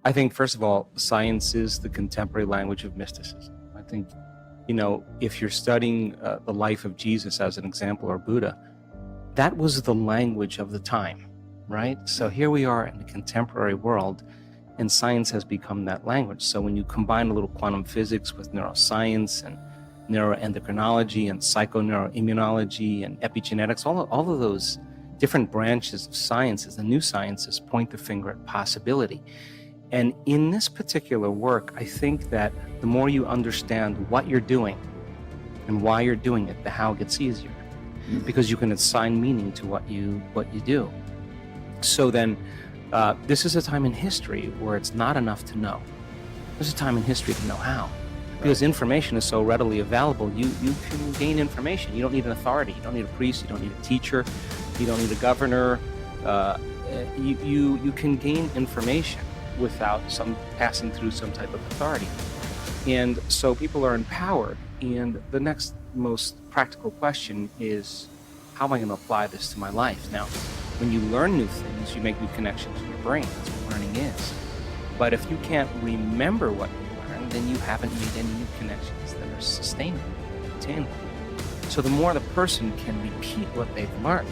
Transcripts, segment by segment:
I think, first of all, science is the contemporary language of mysticism. I think, if you're studying the life of Jesus as an example, or Buddha, that was the language of the time, right? So here we are in the contemporary world, and science has become that language. So when you combine a little quantum physics with neuroscience and neuroendocrinology and psychoneuroimmunology and epigenetics, all of those different branches of sciences, the new sciences, point the finger at possibility. And in this particular work, I think that the more you understand what you're doing and why you're doing it, the how gets easier, because you can assign meaning to what you do. So then, this is a time in history where it's not enough to know. There's a time in history to know how. Because information is so readily available, you can gain information. You don't need an authority. You don't need a priest. You don't need a teacher. You don't need a governor. You can gain information without passing through some type of authority. And so people are empowered. And the next most practical question is, how am I going to apply this to my life? Now, when you learn new things, you make new connections in your brain. That's what learning is. But if you can't remember what you learned, then you haven't made any new connections that are sustainable, attainable. So the more the person can repeat what they've learned,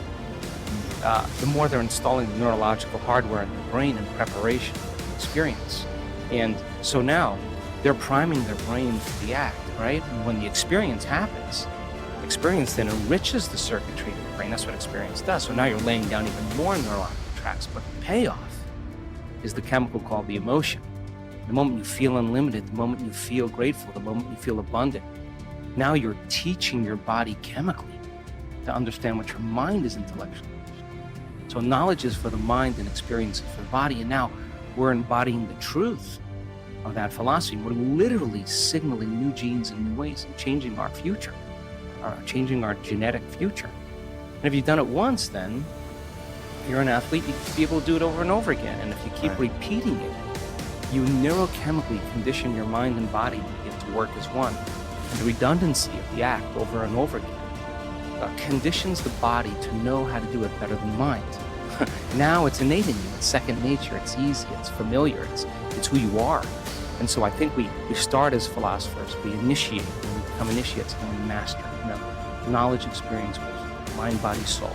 the more they're installing the neurological hardware in their brain in preparation for the experience. And so now they're priming their brain for the act, right? And when the experience happens, experience then enriches the circuitry in the brain. That's what experience does. So now you're laying down even more neurological tracks, but the payoff is the chemical called the emotion. The moment you feel unlimited, the moment you feel grateful, the moment you feel abundant, now you're teaching your body chemically to understand what your mind is intellectually. So knowledge is for the mind and experience is for the body. And now we're embodying the truth of that philosophy. We're literally signaling new genes in new ways and changing our future, changing our genetic future. And if you've done it once, then you're an athlete, you can be able to do it over and over again. And if you keep repeating it, you neurochemically condition your mind and body to begin to work as one. And the redundancy of the act over and over again conditions the body to know how to do it better than mind. Now it's innate in you, it's second nature, it's easy, it's familiar, it's who you are. And so I think we start as philosophers, we initiate, when we become initiates, and we master. Knowledge, experience, with mind, body, soul.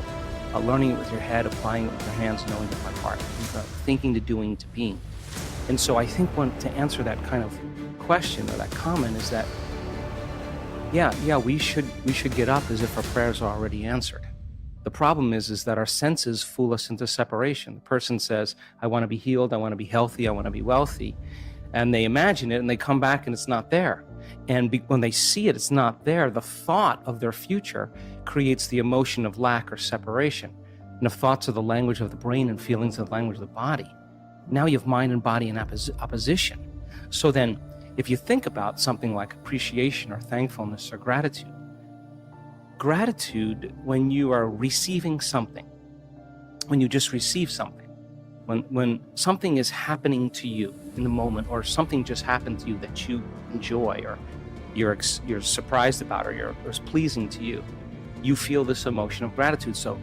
Learning it with your head, applying it with your hands, knowing it by heart. Thinking to doing to being. And so I think to answer that kind of question or that comment is that, yeah, we should get up as if our prayers are already answered. The problem is that our senses fool us into separation. The person says, I want to be healed, I want to be healthy, I want to be wealthy. And they imagine it and they come back and it's not there. And when they see it, it's not there. The thought of their future creates the emotion of lack or separation. And if thoughts are the language of the brain and feelings are the language of the body, now you have mind and body in opposition. So then, if you think about something like appreciation or thankfulness or gratitude, when you are receiving something, when you just receive something, when something is happening to you in the moment, or something just happened to you that you enjoy, or you're surprised about, or it's pleasing to you, you feel this emotion of gratitude. So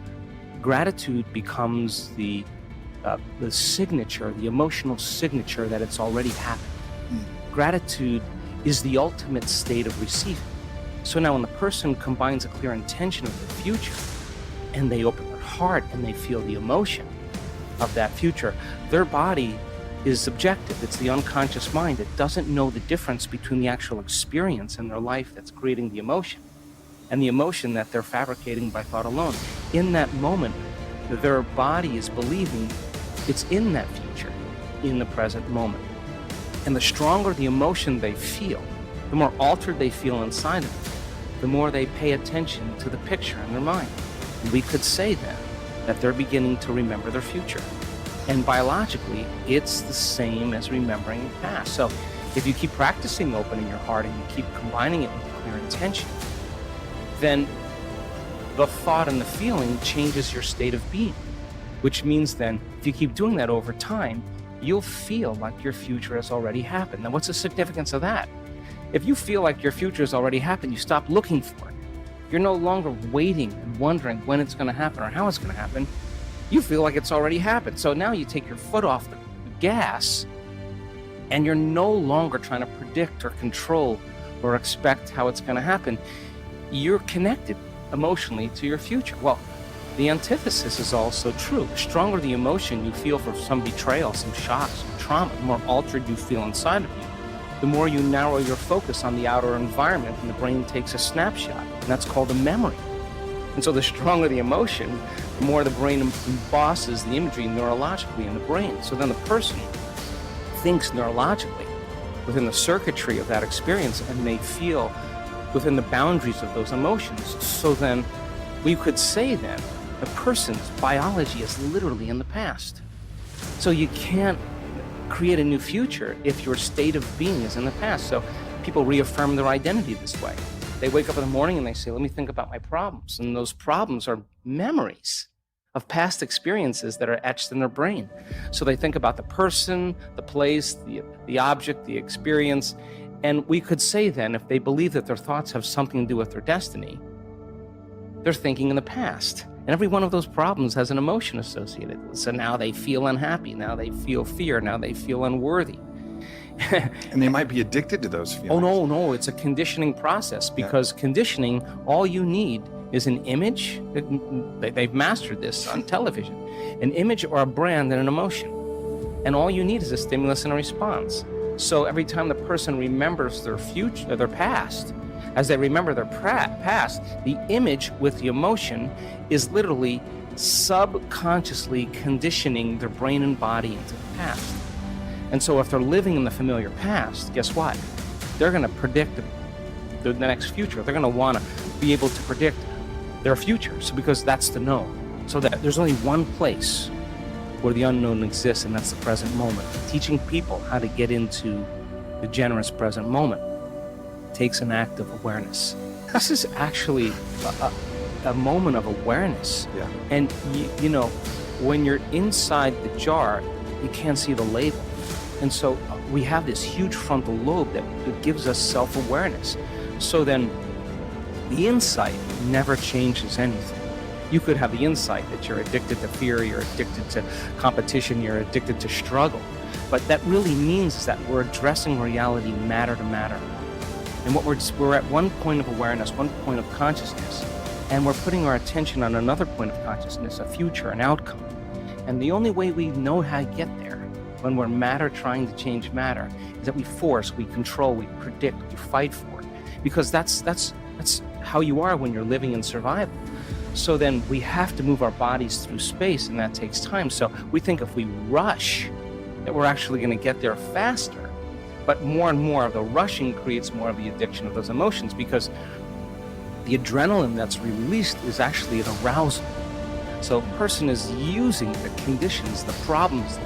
gratitude becomes the signature, the emotional signature that it's already happened. Gratitude is the ultimate state of receiving. So now when the person combines a clear intention of the future, and they open their heart and they feel the emotion of that future, their body is subjective. It's the unconscious mind. It doesn't know the difference between the actual experience in their life that's creating the emotion and the emotion that they're fabricating by thought alone. In that moment, their body is believing it's in that future, in the present moment. And the stronger the emotion they feel, the more altered they feel inside of them, the more they pay attention to the picture in their mind. And we could say then that they're beginning to remember their future. And biologically, it's the same as remembering the past. So if you keep practicing opening your heart and you keep combining it with a clear intention, then the thought and the feeling changes your state of being, which means then if you keep doing that over time, you'll feel like your future has already happened. Now, what's the significance of that? If you feel like your future has already happened, you stop looking for it. You're no longer waiting and wondering when it's going to happen or how it's going to happen. You feel like it's already happened. So now you take your foot off the gas And you're no longer trying to predict or control or expect how it's going to happen. You're connected emotionally to your future. Well, the antithesis is also true. The stronger the emotion you feel for some betrayal, some shock, some trauma, the more altered you feel inside of you, the more you narrow your focus on the outer environment, and the brain takes a snapshot, and that's called a memory. And so the stronger the emotion, the more the brain embosses the imagery neurologically in the brain. So then the person thinks neurologically within the circuitry of that experience, and they feel within the boundaries of those emotions. So then we could say then a person's biology is literally in the past. So you can't create a new future if your state of being is in the past. So people reaffirm their identity this way. They wake up in the morning and they say, let me think about my problems. And those problems are memories of past experiences that are etched in their brain. So they think about the person, the place, the object, the experience. And we could say then, if they believe that their thoughts have something to do with their destiny, they're thinking in the past. And every one of those problems has an emotion associated with it. So now they feel unhappy, now they feel fear, now they feel unworthy. And they might be addicted to those feelings. Oh, no, it's a conditioning process, because conditioning, all you need is an image. They've mastered this on television. An image or a brand and an emotion. And all you need is a stimulus and a response. So every time the person remembers their future, their past, as they remember their past, the image with the emotion is literally subconsciously conditioning their brain and body into the past. And so if they're living in the familiar past, guess what? They're going to predict the next future. They're going to want to be able to predict their future, so because that's the known. So that there's only one place where the unknown exists, and that's the present moment. Teaching people how to get into the generous present moment takes an act of awareness. This is actually a moment of awareness. Yeah. And you know, when you're inside the jar, you can't see the label. And so we have this huge frontal lobe that gives us self-awareness. So then the insight never changes anything. You could have the insight that you're addicted to fear, you're addicted to competition, you're addicted to struggle. But that really means is that we're addressing reality matter to matter. And what we're at one point of awareness, one point of consciousness, and we're putting our attention on another point of consciousness, a future, an outcome. And the only way we know how to get there, when we're matter trying to change matter, is that we force, we control, we predict, we fight for it. Because that's how you are when you're living in survival. So then we have to move our bodies through space, and that takes time. So we think if we rush, that we're actually going to get there faster. But more and more of the rushing creates more of the addiction of those emotions, because the adrenaline that's released is actually an arousal. So a person is using the conditions, the problems,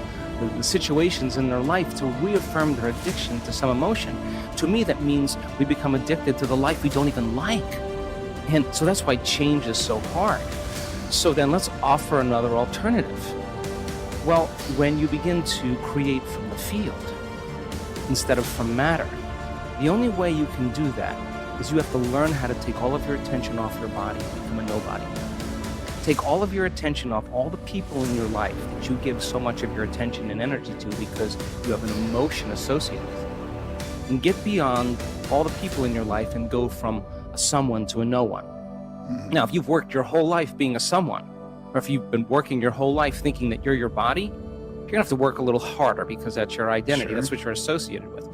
the situations in their life to reaffirm their addiction to some emotion. To me, that means we become addicted to the life we don't even like. And so that's why change is so hard. So then let's offer another alternative. Well, when you begin to create from the field instead of from matter, the only way you can do that is you have to learn how to take all of your attention off your body and become a nobody. Take all of your attention off all the people in your life that you give so much of your attention and energy to because you have an emotion associated with it. And get beyond all the people in your life and go from a someone to a no one. Now, if you've worked your whole life being a someone, or if you've been working your whole life thinking that you're your body, you're gonna have to work a little harder because that's your identity. Sure. That's what you're associated with.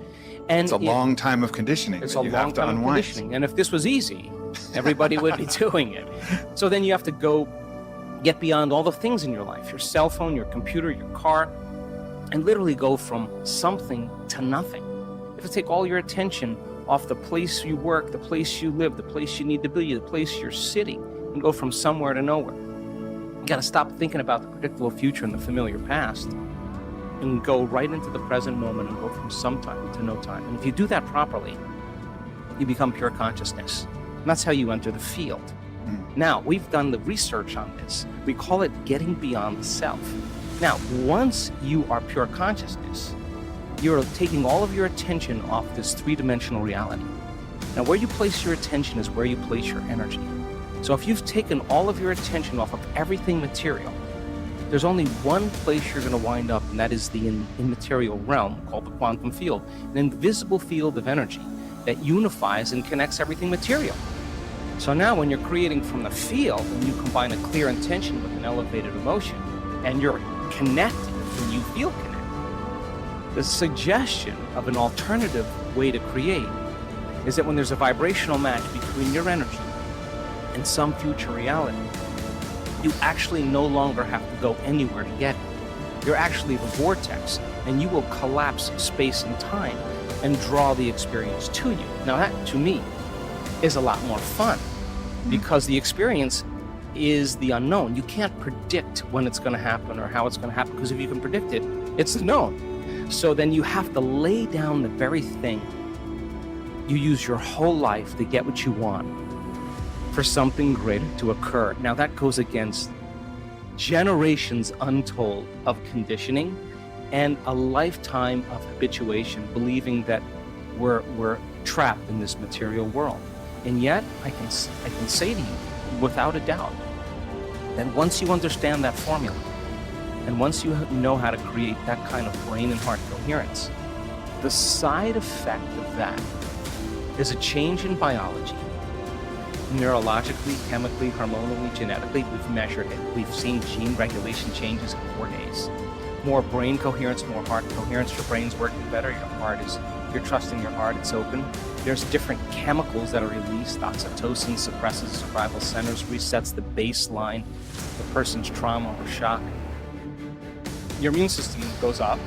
And it's a long time of conditioning. It's that a you long have to time of unwind. conditioning. And if this was easy, everybody would be doing it. So then you have to go get beyond all the things in your life, your cell phone, your computer, your car, and literally go from something to nothing. You have to take all your attention off the place you work, the place you live, the place you need to be, the place you're sitting, and go from somewhere to nowhere. You got to stop thinking about the predictable future and the familiar past and go right into the present moment and go from some time to no time. And if you do that properly, you become pure consciousness. And that's how you enter the field. Now, we've done the research on this. We call it getting beyond the self. Now, once you are pure consciousness, you're taking all of your attention off this three-dimensional reality. Now, where you place your attention is where you place your energy. So if you've taken all of your attention off of everything material, there's only one place you're going to wind up, and that is the immaterial realm called the quantum field, an invisible field of energy that unifies and connects everything material. So now when you're creating from the field and you combine a clear intention with an elevated emotion, and you're connected and you feel connected, the suggestion of an alternative way to create is that when there's a vibrational match between your energy and some future reality, you actually no longer have to go anywhere to get it. You're actually the vortex, and you will collapse space and time and draw the experience to you. Now that, to me, is a lot more fun, because the experience is the unknown. You can't predict when it's going to happen or how it's going to happen, because if you can predict it, it's known. So then you have to lay down the very thing you use your whole life to get what you want for something greater to occur. Now that goes against generations untold of conditioning and a lifetime of habituation, believing that we're trapped in this material world. And yet I can say to you without a doubt that once you understand that formula, and once you know how to create that kind of brain and heart coherence, the side effect of that is a change in biology, neurologically, chemically, hormonally, genetically. We've measured it. We've seen gene regulation changes in 4 days. More brain coherence, more heart coherence. Your brain's working better. You're trusting your heart. It's open. There's different chemicals that are released. Oxytocin suppresses survival centers, resets the baseline, the person's trauma or shock. Your immune system goes up.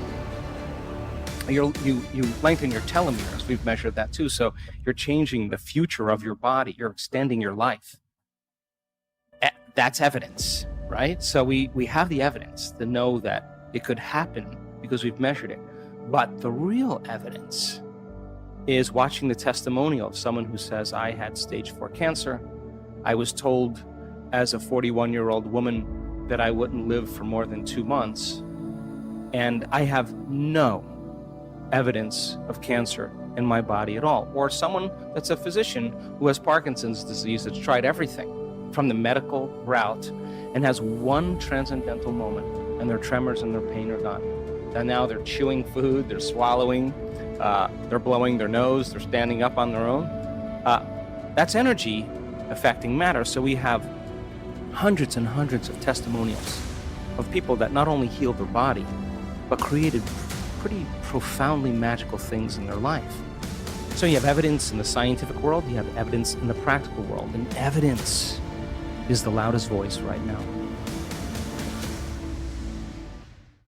You lengthen your telomeres. We've measured that too. So you're changing the future of your body. You're extending your life. That's evidence, right? So we have the evidence to know that it could happen because we've measured it. But the real evidence is watching the testimonial of someone who says, I had stage 4 cancer. I was told as a 41-year-old woman that I wouldn't live for more than 2 months. And I have no evidence of cancer in my body at all. Or someone that's a physician who has Parkinson's disease, that's tried everything from the medical route and has one transcendental moment, and their tremors and their pain are gone. And now they're chewing food, they're swallowing, they're blowing their nose, they're standing up on their own. That's energy affecting matter. So we have hundreds and hundreds of testimonials of people that not only healed their body, but created pretty profoundly magical things in their life. So you have evidence in the scientific world, you have evidence in the practical world, and evidence is the loudest voice right now.